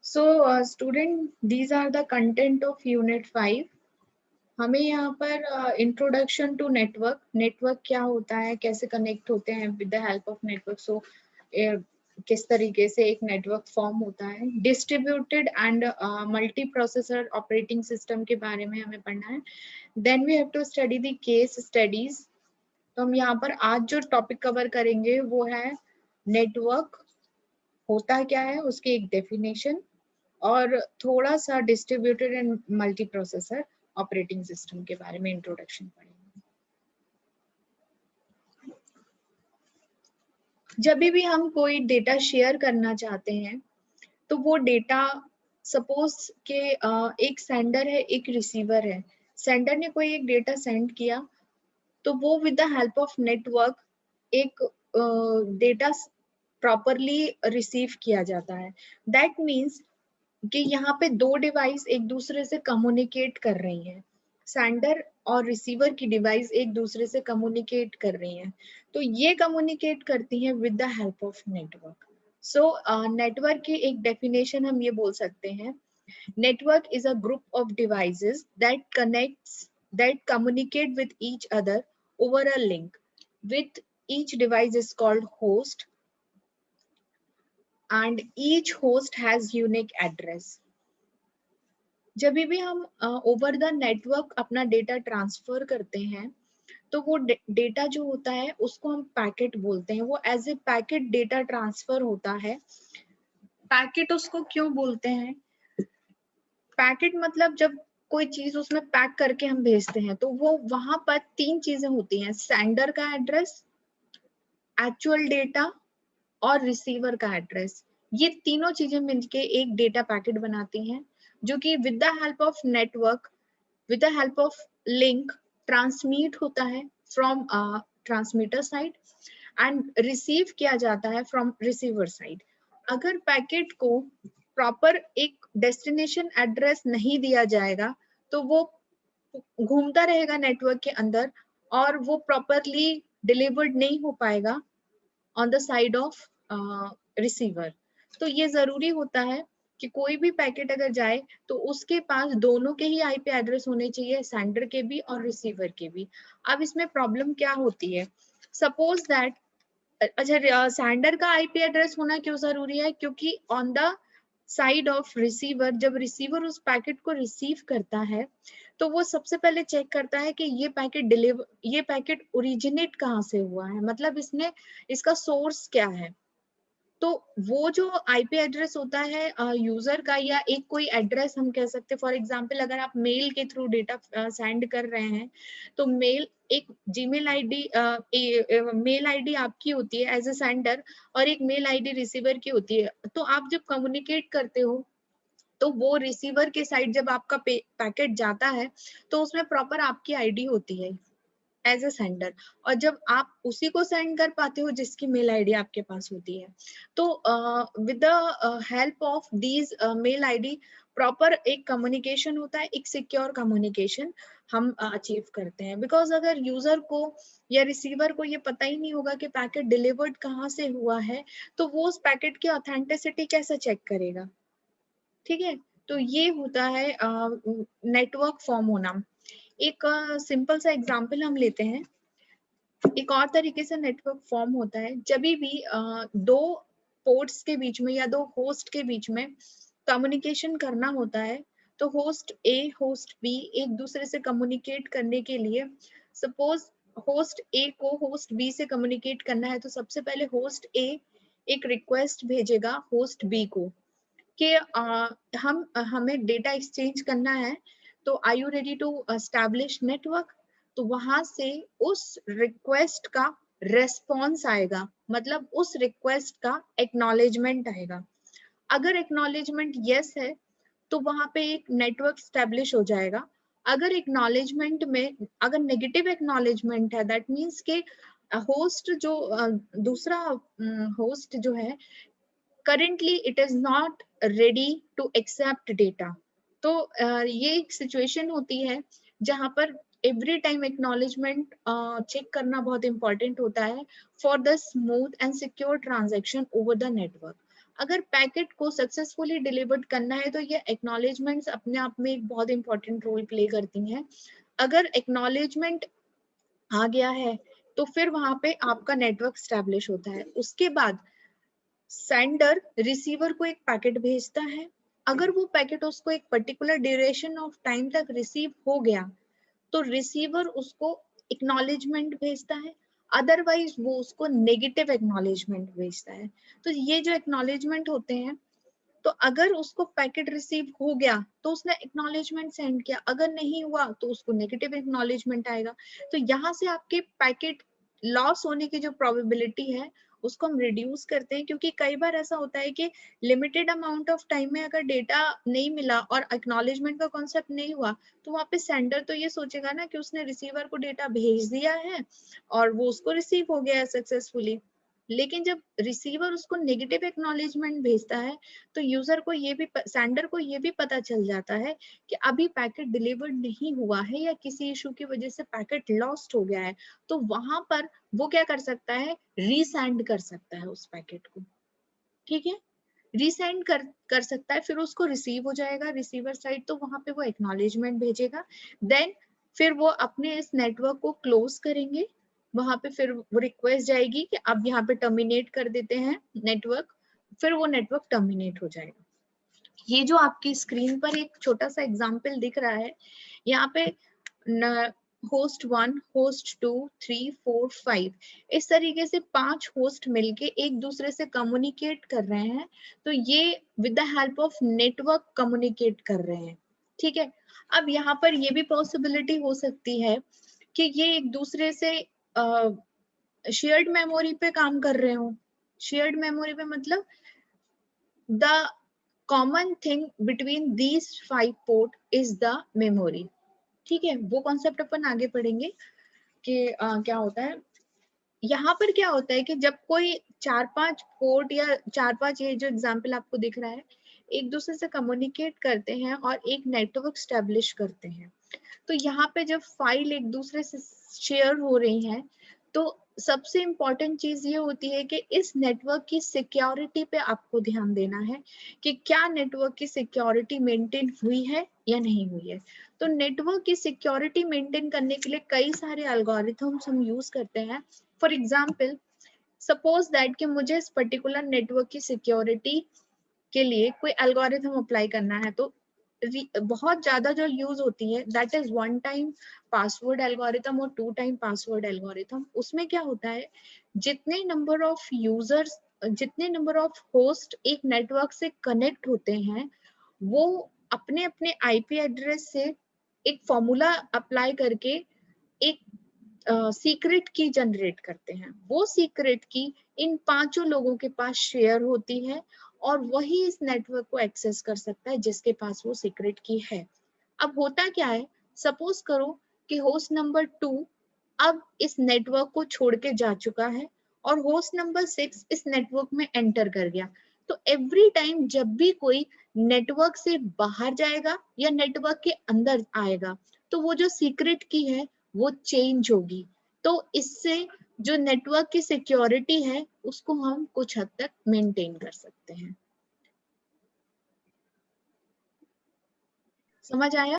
So student, these are the content of unit 5. हमें यहाँ पर इंट्रोडक्शन टू नेटवर्क क्या होता है, कैसे कनेक्ट होते हैं with the help of network. So किस तरीके से एक नेटवर्क फॉर्म होता है, distributed and multi processor operating system के बारे में हमें पढ़ना है। Then we have to study the case studies. तो हम यहाँ पर आज जो टॉपिक कवर करेंगे वो है नेटवर्क होता क्या है, उसकी एक डेफिनेशन और थोड़ा सा distributed and multi processor operating system के बारे में इंट्रोडक्शन पढ़ेंगे। जब भी हम कोई डेटा शेयर करना चाहते हैं तो वो डेटा सपोज के एक सेंडर है, एक रिसीवर है। सेंडर ने कोई एक डेटा सेंड किया तो वो with the help of network एक डेटा प्रॉपरली रिसीव किया जाता है। दैट मीन्स कि यहाँ पे दो डिवाइस एक दूसरे से कम्युनिकेट कर रही हैं, सेंडर और रिसीवर की डिवाइस एक दूसरे से कम्युनिकेट कर रही हैं। तो ये कम्युनिकेट करती हैं with the help of network. So network की एक डेफिनेशन हम ये बोल सकते हैं, network is a group of devices that communicate with each other over a link with each device is called host and each host has unique address। जब भी हम ओवर द नेटवर्क अपना डेटा ट्रांसफर करते हैं तो वो data जो होता है उसको हम पैकेट बोलते हैं। वो as a packet data transfer होता है। पैकेट उसको क्यों बोलते हैं? पैकेट मतलब जब कोई चीज उसमें पैक करके हम भेजते हैं तो वो वहां पर तीन चीजें होती हैं, सेंडर का एड्रेस, एक्चुअल डेटा और रिसीवर का एड्रेस। ये तीनों चीजें मिलके एक डेटा पैकेट बनाती हैं जो कि with the help of network, with the help of link transmit होता है from transmitter side and receive किया जाता है फ्रॉम रिसीवर साइड। अगर पैकेट को प्रॉपर एक डेस्टिनेशन एड्रेस नहीं दिया जाएगा तो वो घूमता रहेगा नेटवर्क के अंदर और वो प्रॉपरली डिलीवर्ड नहीं हो पाएगा on the side of receiver. तो ये जरूरी होता है कि कोई भी पैकेट अगर जाए तो उसके पास दोनों के ही आईपी एड्रेस होने चाहिए, सेंडर के भी और रिसीवर के भी। अब इसमें प्रॉब्लम क्या होती है, सपोज दैट अच्छा सेंडर का आईपी एड्रेस होना क्यों जरूरी है? क्योंकि on the side of receiver, जब रिसीवर उस पैकेट को रिसीव करता है तो वो सबसे पहले चेक करता है कि ये पैकेट ओरिजिनेट कहाँ से हुआ है, मतलब इसका सोर्स क्या है। तो वो जो आईपी एड्रेस होता है यूजर का, या एक कोई एड्रेस हम कह सकते हैं, फॉर एग्जांपल अगर आप मेल के थ्रू डेटा सेंड कर रहे हैं तो मेल एक जीमेल आईडी मेल आईडी आपकी होती है एज ए सेंडर और एक मेल आईडी रिसीवर की होती है। तो आप जब कम्युनिकेट करते हो तो वो रिसीवर के साइड जब आपका पैकेट जाता है तो उसमें प्रॉपर आपकी आईडी होती है एज ए सेंडर, और जब आप उसी को सेंड कर पाते हो जिसकी मेल आईडी आपके पास होती है। तो with the help of these mail ID proper एक कम्युनिकेशन होता है, एक सिक्योर कम्युनिकेशन हम अचीव करते हैं। बिकॉज अगर यूजर को या रिसीवर को ये पता ही नहीं होगा कि पैकेट डिलीवर्ड कहाँ से हुआ है तो वो उस पैकेट की ऑथेंटिसिटी कैसे चेक करेगा? ठीक है, तो ये होता है नेटवर्क फॉर्म होना। एक सिंपल सा एग्जांपल हम लेते हैं। एक और तरीके से नेटवर्क फॉर्म होता है जब भी दो पोर्ट्स के बीच में या दो होस्ट के बीच में कम्युनिकेशन करना होता है। तो होस्ट ए होस्ट बी एक दूसरे से कम्युनिकेट करने के लिए, सपोज होस्ट ए को होस्ट बी से कम्युनिकेट करना है तो सबसे पहले होस्ट ए एक रिक्वेस्ट भेजेगा होस्ट बी को कि हमें डेटा एक्सचेंज करना है, तो are you ready to establish network? तो वहां से उस रिक्वेस्ट का रेस्पॉन्स आएगा, मतलब उस रिक्वेस्ट का एक्नॉलेजमेंट आएगा। अगर एक्नॉलेजमेंट यस है तो वहां पे एक नेटवर्क स्टैब्लिश हो जाएगा। अगर एक्नॉलेजमेंट में अगर नेगेटिव एक्नॉलेजमेंट है, दैट मीन्स के होस्ट जो दूसरा होस्ट जो है currently it is not ready to accept data। तो ये एक सिचुएशन होती है जहां पर एवरी टाइम एक्नॉलेजमेंट चेक करना बहुत इंपॉर्टेंट होता है for the smooth and secure transaction over the network. अगर पैकेट को सक्सेसफुली डिलीवर्ड करना है तो ये एक्नॉलेजमेंट्स अपने आप में एक बहुत इंपॉर्टेंट रोल प्ले करती हैं। अगर एक्नॉलेजमेंट आ गया है तो फिर वहां पे आपका नेटवर्क स्टैब्लिश होता है। उसके बाद सेंडर रिसीवर को एक पैकेट भेजता है। अगर वो पैकेट उसको एक पर्टिकुलर ड्यूरेशन ऑफ टाइम तक रिसीव हो गया तो रिसीवर उसको एक्नॉलेजमेंट भेजता है, अदरवाइज वो उसको नेगेटिव एक्नॉलेजमेंट भेजता है। तो ये जो एक्नॉलेजमेंट होते हैं, तो अगर उसको पैकेट रिसीव हो गया तो उसने एक्नॉलेजमेंट सेंड किया, अगर नहीं हुआ तो उसको नेगेटिव एक्नॉलेजमेंट आएगा। तो यहाँ से आपके पैकेट लॉस होने की जो प्रोबेबिलिटी है उसको हम रिड्यूस करते हैं, क्योंकि कई बार ऐसा होता है कि लिमिटेड अमाउंट ऑफ टाइम में अगर डेटा नहीं मिला और एक्नॉलेजमेंट का कॉन्सेप्ट नहीं हुआ तो वहाँ पे सेंडर तो ये सोचेगा ना कि उसने रिसीवर को डेटा भेज दिया है और वो उसको रिसीव हो गया है सक्सेसफुली। लेकिन जब रिसीवर उसको नेगेटिव एक्नॉलेजमेंट भेजता है तो यूजर को ये भी, सेंडर को ये भी पता चल जाता है कि अभी पैकेट डिलीवर्ड नहीं हुआ है या किसी इशू की वजह से पैकेट लॉस्ट हो गया है। तो वहां पर वो क्या कर सकता है, रीसेंड कर सकता है उस पैकेट को। ठीक है, रीसेंड कर सकता है, फिर उसको रिसीव हो जाएगा रिसीवर साइड, तो वहां पे वो एक्नॉलेजमेंट भेजेगा। देन फिर वो अपने इस नेटवर्क को क्लोज करेंगे, वहां पे फिर वो रिक्वेस्ट जाएगी कि अब यहाँ पे टर्मिनेट कर देते हैं नेटवर्क, फिर वो नेटवर्क टर्मिनेट हो जाएगा। ये जो आपकी स्क्रीन पर एक छोटा सा एग्जांपल दिख रहा है, यहाँ पे होस्ट 1, होस्ट 2, 3, 4, 5 इस तरीके से 5 होस्ट मिलके एक दूसरे से कम्युनिकेट कर रहे हैं। तो ये with the help of network communicate कर रहे हैं। ठीक है, अब यहाँ पर ये भी पॉसिबिलिटी हो सकती है कि ये एक दूसरे से शेयर्ड मेमोरी पे काम कर रहे हो। शेयर्ड मेमोरी पे मतलब the common thing between these 5 port is the memory. ठीक है, वो कॉन्सेप्ट अपन आगे पढ़ेंगे कि क्या होता है। यहाँ पर क्या होता है कि जब कोई 4-5 पोर्ट या 4-5, ये जो एग्जांपल आपको दिख रहा है, एक दूसरे से कम्युनिकेट करते हैं और एक नेटवर्क स्टैब्लिश करते हैं, तो यहाँ पे जब फाइल एक दूसरे से शेयर हो रही हैं तो सबसे इम्पोर्टेंट चीज ये होती है कि इस नेटवर्क की सिक्योरिटी पे आपको ध्यान देना है कि क्या नेटवर्क की सिक्योरिटी मेंटेन हुई है या नहीं हुई है। तो नेटवर्क की सिक्योरिटी मेंटेन करने के लिए कई सारे एल्गोरिथम्स हम यूज करते हैं। फॉर एग्जाम्पल, सपोज दैट कि मुझे इस पर्टिकुलर नेटवर्क की सिक्योरिटी के लिए कोई एल्गोरिथम अप्लाई करना है, तो बहुत ज्यादा जो यूज होती है that is 1 time password algorithm और 2 टाइम पासवर्ड एल्गोरिथम। उसमें क्या होता है, जितने नंबर ऑफ यूजर्स, जितने नंबर ऑफ होस्ट एक नेटवर्क से कनेक्ट होते हैं, वो अपने अपने आईपी एड्रेस से एक फॉर्मूला अप्लाई करके एक सीक्रेट की जनरेट करते हैं। वो सीक्रेट की इन 5 लोगों के पास शेयर होती है और वही इस नेटवर्क को एक्सेस कर सकता है जिसके पास वो सीक्रेट की है। अब होता क्या है, सपोज करो कि होस्ट नंबर 2 अब इस नेटवर्क को छोड़ के जा चुका है और होस्ट नंबर 6 इस नेटवर्क में एंटर कर गया। तो एवरी टाइम जब भी कोई नेटवर्क से बाहर जाएगा या नेटवर्क के अंदर आएगा तो वो जो सीक्रेट की है वो चेंज होगी। तो इससे जो नेटवर्क की सिक्योरिटी है उसको हम कुछ हद तक मेंटेन कर सकते हैं। समझ आया?